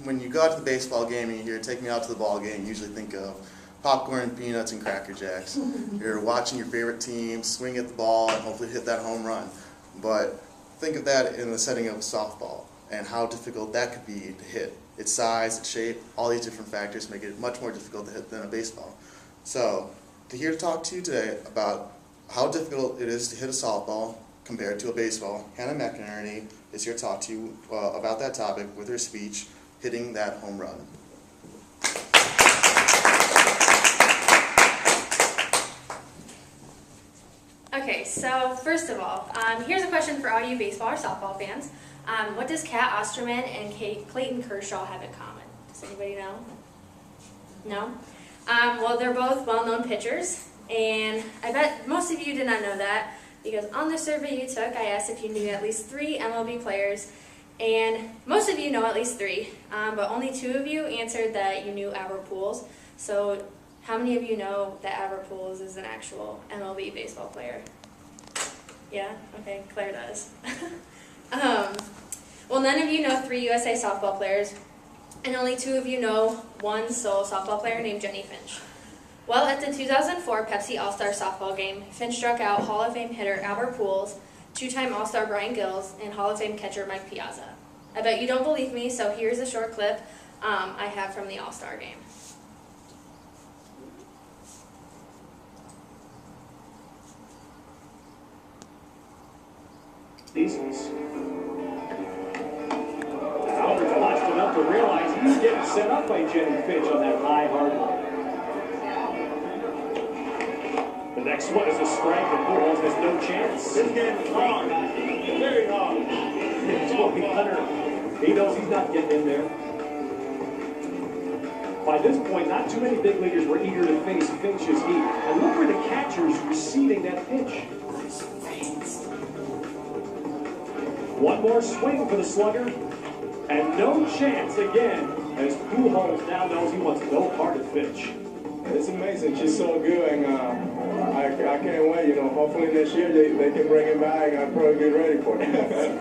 When you go out to the baseball game and you hear "take me out to the ball game," you usually think of popcorn, peanuts, and Cracker Jacks. You're watching your favorite team swing at the ball and hopefully hit that home run. But think of that in the setting of softball and how difficult that could be to hit. Its size, its shape, all these different factors make it much more difficult to hit than a baseball. So, here to talk to you today about how difficult it is to hit a softball compared to a baseball, Hannah McInerney is here to talk to you about that topic with her speech, Hitting That Home Run. Okay, so first of all, here's a question for all you baseball or softball fans. What does Cat Osterman and Clayton Kershaw have in common? Does anybody know? No? Well, they're both well-known pitchers, and I bet most of you did not know that, because on the survey you took, I asked if you knew at least 3 MLB players, and most of you know at least 3, but only 2 of you answered that you knew Albert Pujols. So how many of you know that Albert Pujols is an actual MLB baseball player? Yeah? Okay, Claire does. Well, none of you know 3 USA softball players, and only 2 of you know 1 sole softball player named Jenny Finch. Well, at the 2004 Pepsi All-Star softball game, Finch struck out Hall of Fame hitter Albert Pujols, 2-time All-Star Brian Gills, and Hall of Fame catcher Mike Piazza. I bet you don't believe me, so here's a short clip I have from the All-Star game. Seasons. Albert watched enough to realize he's getting set up by Jenny Finch on that high hard one. The next one is a strike, and Pujols has no chance. This game is hard. Very hard. It's Bobby Hunter. He knows he's not getting in there. By this point, not too many big leaguers were eager to face Finch's heat. And look where the catcher's receiving that pitch. One more swing for the slugger, and no chance again, as Pujols now knows he wants no part of Finch. It's amazing. She's so good, and I can't wait. Hopefully next year they can bring him back, and I'll probably be ready for it.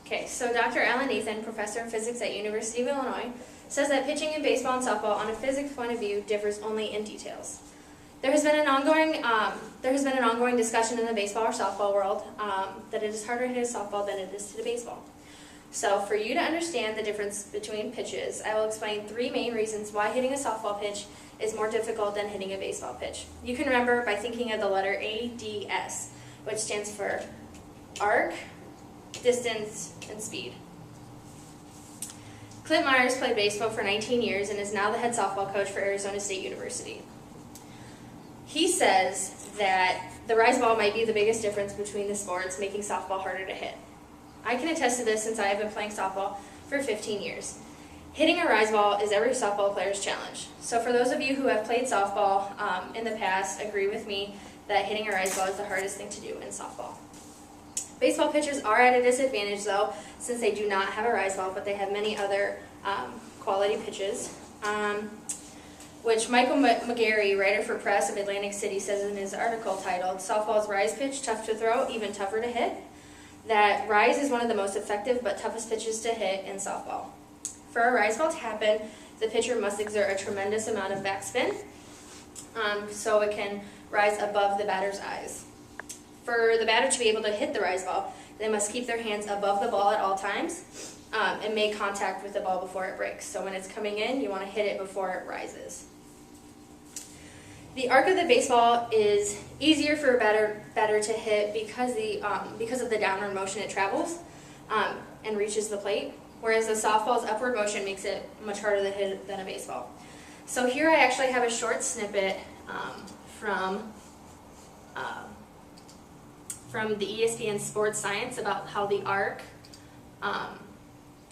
Okay, so Dr. Alan Nathan, professor of physics at University of Illinois, says that pitching in baseball and softball on a physics point of view differs only in details. There has been an ongoing discussion in the baseball or softball world that it is harder to hit a softball than it is to hit a baseball. So for you to understand the difference between pitches, I will explain 3 main reasons why hitting a softball pitch is more difficult than hitting a baseball pitch. You can remember by thinking of the letter ADS, which stands for arc, distance, and speed. Clint Myers played baseball for 19 years and is now the head softball coach for Arizona State University. He says that the rise ball might be the biggest difference between the sports, making softball harder to hit. I can attest to this since I have been playing softball for 15 years. Hitting a rise ball is every softball player's challenge. So for those of you who have played softball in the past, agree with me that hitting a rise ball is the hardest thing to do in softball. Baseball pitchers are at a disadvantage, though, since they do not have a rise ball, but they have many other quality pitches, which Michael McGarry, writer for Press of Atlantic City, says in his article titled, "Softball's Rise Pitch, Tough to Throw, Even Tougher to Hit," that rise is one of the most effective but toughest pitches to hit in softball. For a rise ball to happen, the pitcher must exert a tremendous amount of backspin, so it can rise above the batter's eyes. For the batter to be able to hit the rise ball, they must keep their hands above the ball at all times and make contact with the ball before it breaks. So when it's coming in, you want to hit it before it rises. The arc of the baseball is easier for a batter to hit because of the downward motion it travels and reaches the plate, whereas the softball's upward motion makes it much harder to hit than a baseball. So here I actually have a short snippet from the ESPN Sports Science about how the arc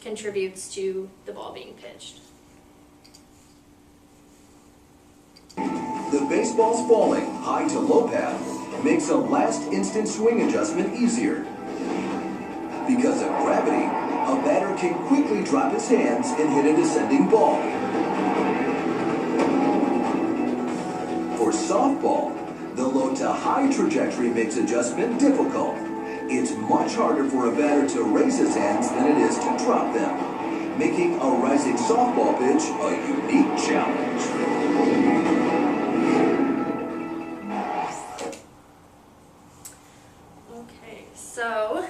contributes to the ball being pitched. The baseball's falling high to low path makes a last instant swing adjustment easier. Because of gravity, a batter can quickly drop his hands and hit a descending ball. For softball, the low to high trajectory makes adjustment difficult. It's much harder for a batter to raise his hands than it is to drop them, making a rising softball pitch a unique challenge. Okay, so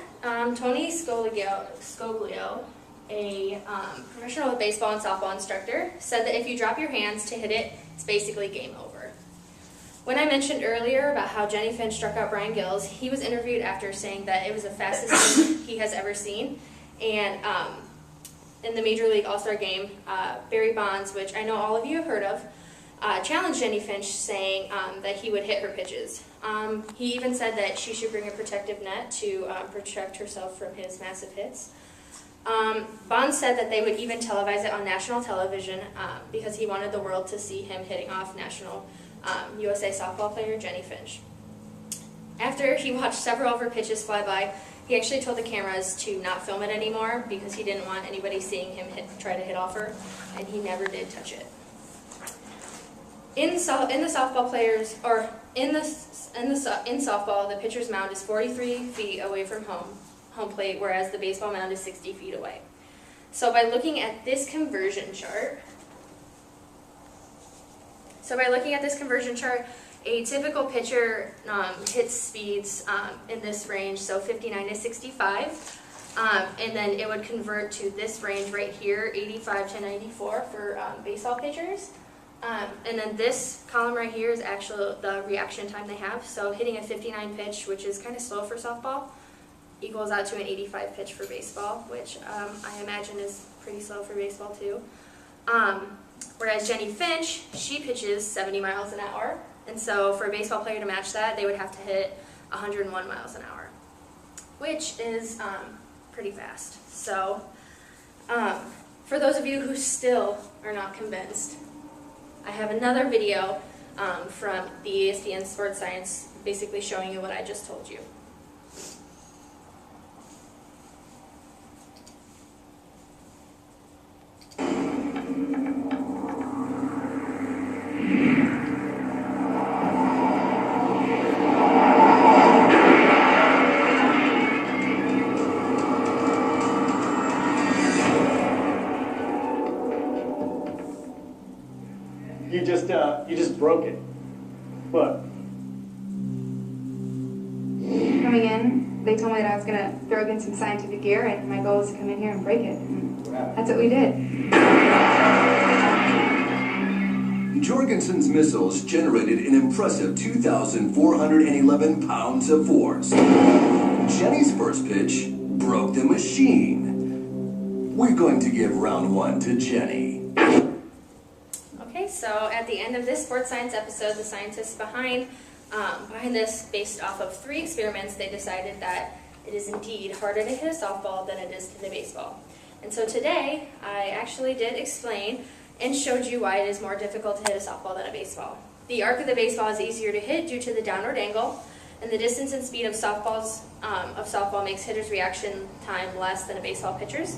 Tony Scoglio, a professional baseball and softball instructor, said that if you drop your hands to hit it, it's basically game over. When I mentioned earlier about how Jenny Finch struck out Brian Gills, he was interviewed after saying that it was the fastest game he has ever seen. And in the Major League All-Star game, Barry Bonds, which I know all of you have heard of, challenged Jenny Finch, saying that he would hit her pitches. He even said that she should bring a protective net to protect herself from his massive hits. Bonds said that they would even televise it on national television because he wanted the world to see him hitting off national USA softball player Jenny Finch. After he watched several of her pitches fly by, he actually told the cameras to not film it anymore because he didn't want anybody seeing him try to hit off her, and he never did touch it. In softball, the pitcher's mound is 43 feet away from home plate, whereas the baseball mound is 60 feet away. So by looking at this conversion chart, a typical pitcher hits speeds in this range, so 59 to 65, and then it would convert to this range right here, 85 to 94 for baseball pitchers. And then this column right here is actually the reaction time they have. So hitting a 59 pitch, which is kind of slow for softball, equals out to an 85 pitch for baseball, which I imagine is pretty slow for baseball too. Whereas Jenny Finch, she pitches 70 miles an hour. And so for a baseball player to match that, they would have to hit 101 miles an hour, which is pretty fast. So for those of you who still are not convinced, I have another video from the ESPN Sports Science basically showing you what I just told you. You just broke it. Look. Coming in, they told me that I was going to throw in some scientific gear, and my goal was to come in here and break it. And that's what we did. Jorgensen's missiles generated an impressive 2,411 pounds of force. Jenny's first pitch broke the machine. We're going to give round one to Jenny. Okay, so at the end of this sports science episode, the scientists behind this, based off of 3 experiments, they decided that it is indeed harder to hit a softball than it is to hit a baseball. And so today, I actually did explain and showed you why it is more difficult to hit a softball than a baseball. The arc of the baseball is easier to hit due to the downward angle, and the distance and speed of softball makes hitters' reaction time less than a baseball pitcher's.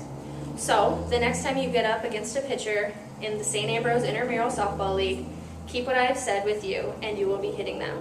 So, the next time you get up against a pitcher in the St. Ambrose Intramural Softball League, keep what I have said with you, and you will be hitting them.